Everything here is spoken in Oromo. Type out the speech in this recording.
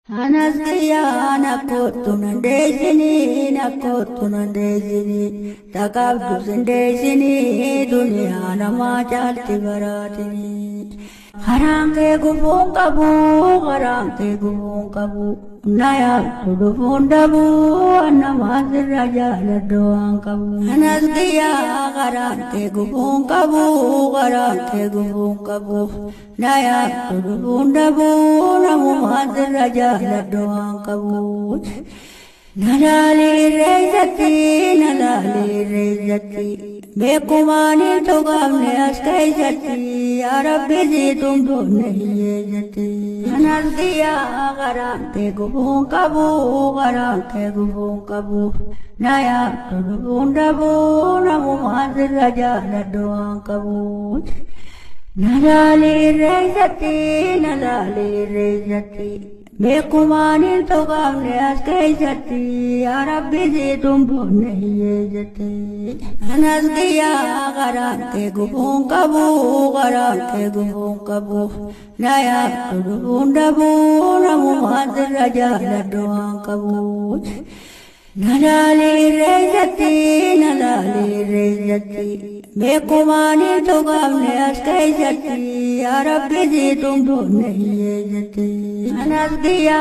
Anaskia nakotunandezini takabdusindezini dunia nama jalti baratini harangke gubung kabu naya tudupun dabu anamazir raja ladoang kabu Anaskia harangke gubung kabu naya tudupun dabu anamazir raja ladoang kabu Nalali rezati bekumani to gamne askai jati ya rabbi ji tum to nahi jati Anaskia garante gubung kabu naya tudupun dabu anamazir raja ladoang kabu Nalali rezati bekumani to gamne askai jati ya rabbi ji tum to nahi jati Anaskia garante gubung kabu naya tudupun dabu anamazir raja ladoang kabu Nalali rezati bekumani to gamne askai jati ya rabbi ji tum to nahi jati Anaskia